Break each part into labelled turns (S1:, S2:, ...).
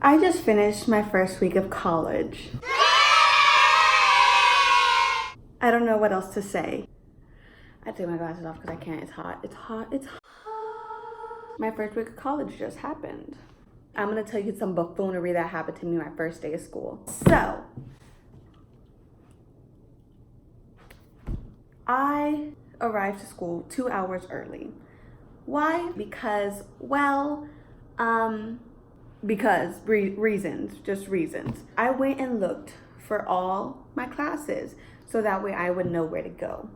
S1: I just finished my first week of college. I don't know what else to say. I take my glasses off because I can't. It's hot. It's hot. It's hot. My first week of college just happened. I'm going to tell you some buffoonery that happened to me my first day of school. So, I arrived to school 2 hours early. Why? Because, reasons, just reasons. I went and looked for all my classes so that way I would know where to go.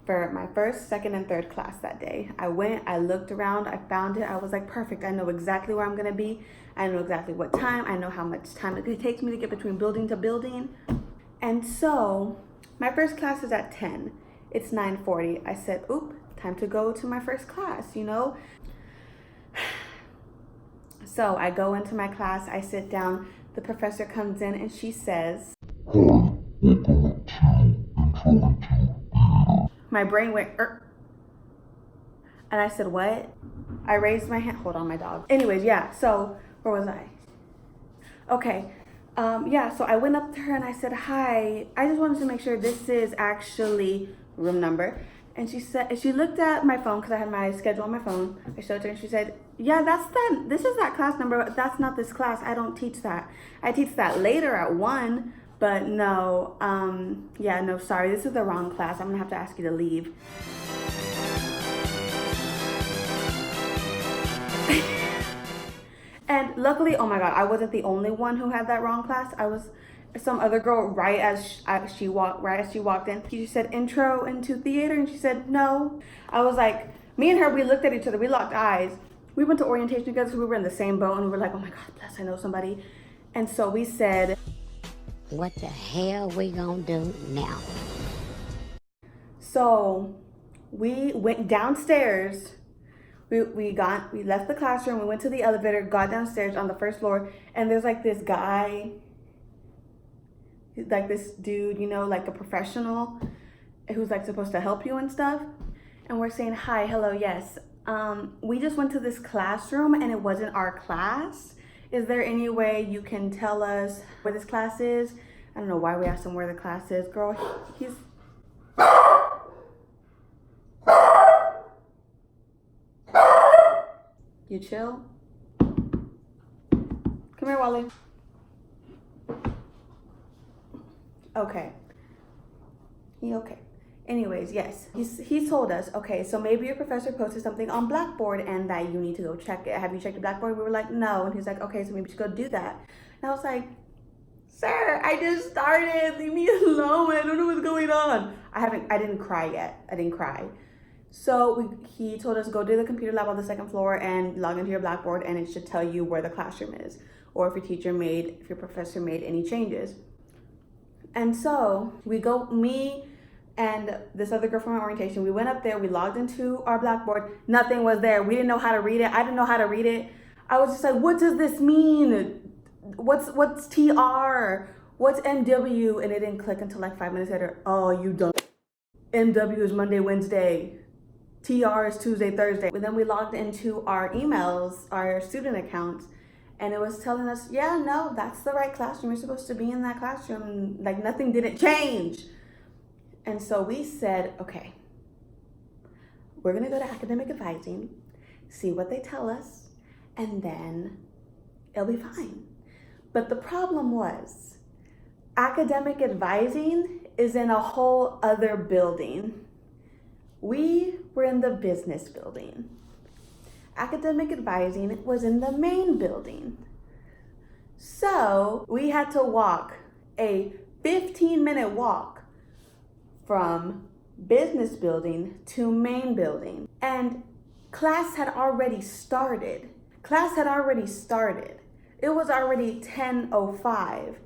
S1: For my first, second, and third class that day, I went, I looked around, I found it. I was like, perfect. I know exactly where I'm going to be. I know exactly what time. I know how much time it takes me to get between building to building. And so my first class is at 10. It's 9:40. I said, oop, time to go to my first class, you know? So I go into my class, I sit down, the professor comes in and she says, "Hi, welcome to Intro into Theater." My brain went, and I said, what? I raised my hand, hold on, my dog. Anyways, yeah, so where was I? Okay, so I went up to her and I said, hi, I just wanted to make sure this is actually room number. And she said, she looked at my phone because I had my schedule on my phone. I showed her and she said, yeah, this is that class number, but that's not this class. I don't teach that. I teach that later at 1, but no, no, sorry, this is the wrong class. I'm gonna have to ask you to leave. And luckily, oh my God, I wasn't the only one who had that wrong class. I was some other girl right as she walked in. She said intro into theater and she said no. I was like, me and her, we looked at each other, we locked eyes. We went to orientation together, so we were in the same boat and we were like, oh my God, bless, I know somebody. And so we said,
S2: what the hell we gonna do now?
S1: So we went downstairs. We left the classroom, we went to the elevator, got downstairs on the first floor, and there's like this guy, like this dude, you know, like a professional who's like supposed to help you and stuff. And we're saying, hi, hello, yes. We just went to this classroom and it wasn't our class. Is there any way you can tell us where this class is? I don't know why we asked him where the class is. Girl, he's... You chill? Come here, Wally. Okay. He okay. Anyways, yes. He told us, okay, so maybe your professor posted something on Blackboard and that you need to go check it. Have you checked the Blackboard? We were like, no. And he's like, okay, so maybe you should go do that. And I was like, sir, I just started. Leave me alone. I don't know what's going on. I didn't cry yet. I didn't cry. So he told us, go to the computer lab on the second floor and log into your Blackboard and it should tell you where the classroom is or if your professor made any changes. And so we go, me and this other girl from my orientation, we went up there, we logged into our Blackboard, nothing was there. We didn't know how to read it. I didn't know how to read it. I was just like, what does this mean? What's TR? What's MW? And it didn't click until like 5 minutes later. Oh, you don't. MW is Monday, Wednesday. TR is Tuesday, Thursday. And then we logged into our emails, our student accounts, and it was telling us, yeah, no, that's the right classroom. You're supposed to be in that classroom. Like nothing didn't change. And so we said, okay, we're gonna go to academic advising, see what they tell us, and then it'll be fine. But the problem was, academic advising is in a whole other building. We were in the business building. Academic advising was in the main building. So we had to walk a 15-minute walk from business building to main building. And class had already started. It was already 10:05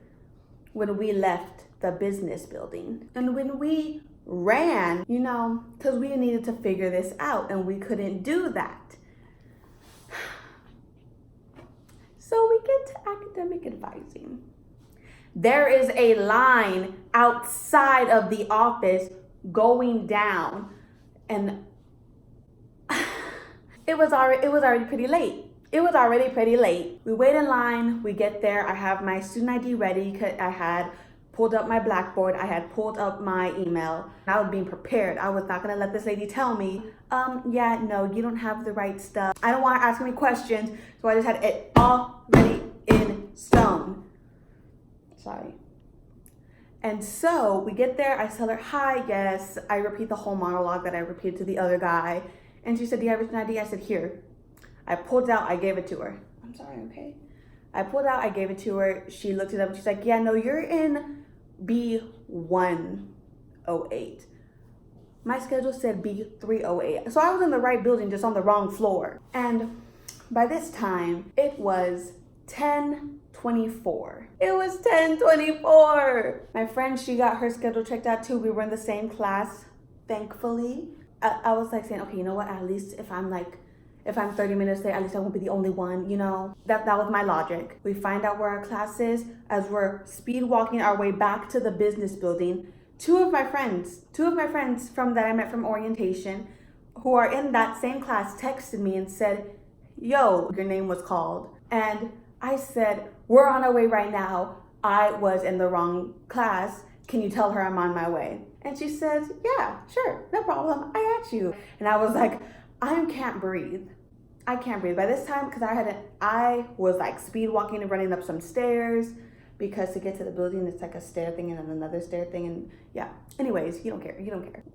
S1: when we left the business building. And when we ran, you know, because we needed to figure this out and we couldn't do that. So we get to academic advising. There is a line outside of the office going down, and it was already pretty late. It was already pretty late. We wait in line, we get there. I have my student ID ready because I had pulled up my Blackboard, I had pulled up my email. I was being prepared. I was not gonna let this lady tell me, yeah, no, you don't have the right stuff. I don't want her asking me questions, so I just had it already in stone. Sorry. And so we get there, I tell her, hi, yes. I repeat the whole monologue that I repeated to the other guy. And she said, do you have your student ID? I said, here. I pulled it out, I gave it to her. I'm sorry, okay? I pulled out, I gave it to her. She looked it up, she's like, yeah, no, you're in B108. My schedule said B308. So I was in the right building, just on the wrong floor. And by this time, it was 10:24. It was 10:24. My friend, she got her schedule checked out too. We were in the same class, thankfully. I was like saying, okay, you know what? At least if I'm 30 minutes late, at least I won't be the only one, you know? That was my logic. We find out where our class is as we're speed walking our way back to the business building. Two of my friends from that I met from orientation who are in that same class texted me and said, yo, your name was called. And I said, we're on our way right now. I was in the wrong class. Can you tell her I'm on my way? And she says, yeah, sure, no problem. I got you. And I was like, I can't breathe. I can't breathe. By this time, because I was like speed walking and running up some stairs, because to get to the building, it's like a stair thing and then another stair thing. And yeah, anyways, you don't care.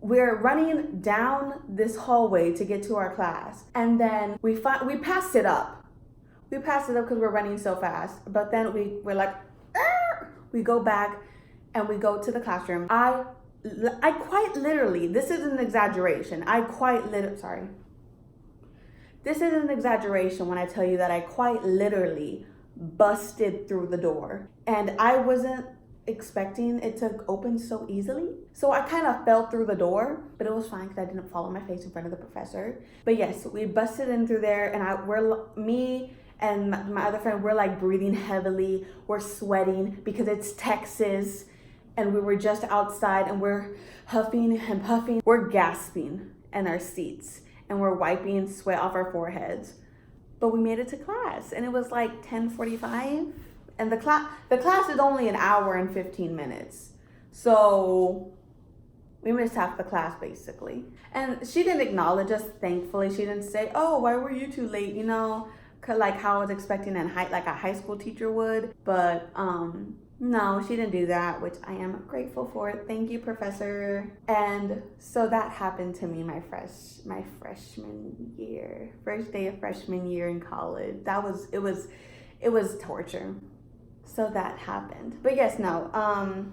S1: We're running down this hallway to get to our class. And then we passed it up. We passed it up because we're running so fast. But then we're like, arr! We go back and we go to the classroom. I quite literally, this is an exaggeration. This is an exaggeration when I tell you that I quite literally busted through the door. And I wasn't expecting it to open so easily. So I kind of fell through the door, but it was fine because I didn't fall on my face in front of the professor. But yes, we busted in through there, and me and my other friend, we're like breathing heavily. We're sweating because it's Texas, and we were just outside, and we're huffing and puffing. We're gasping in our seats, and we're wiping sweat off our foreheads. But we made it to class, and it was like 10:45, and the class is only an hour and 15 minutes. So we missed half the class basically. And she didn't acknowledge us, thankfully. She didn't say, oh, why were you too late? You know, like how I was expecting like a high school teacher would. But no, she didn't do that, which I am grateful for. Thank you, professor. And so that happened to me my freshman year, first day of freshman year in college. It was torture. So that happened. But yes, no,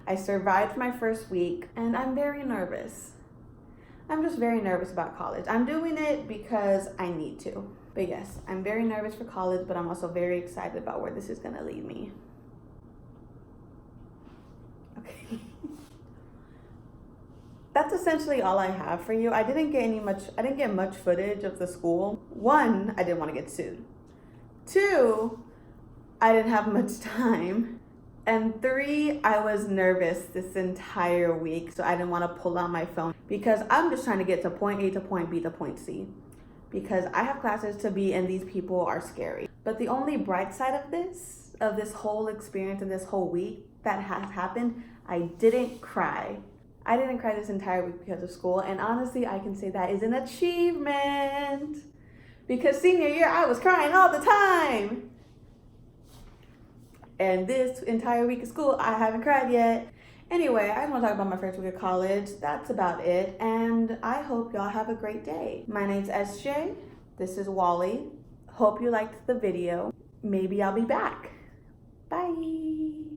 S1: I survived my first week, and I'm very nervous. I'm just very nervous about college. I'm doing it because I need to. But yes, I'm very nervous for college, but I'm also very excited about where this is gonna lead me. Okay. That's essentially all I have for you. I didn't get much footage of the school. 1, I didn't want to get sued. 2, I didn't have much time. And 3, I was nervous this entire week, so I didn't want to pull out my phone because I'm just trying to get to point A to point B to point C, because I have classes to be and these people are scary. But the only bright side of this whole experience and this whole week that has happened, I didn't cry. I didn't cry this entire week because of school, and honestly, I can say that is an achievement, because senior year, I was crying all the time. And this entire week of school, I haven't cried yet. Anyway, I just want to talk about my first week of college. That's about it, and I hope y'all have a great day. My name's SJ. This is Wally. Hope you liked the video. Maybe I'll be back. Bye.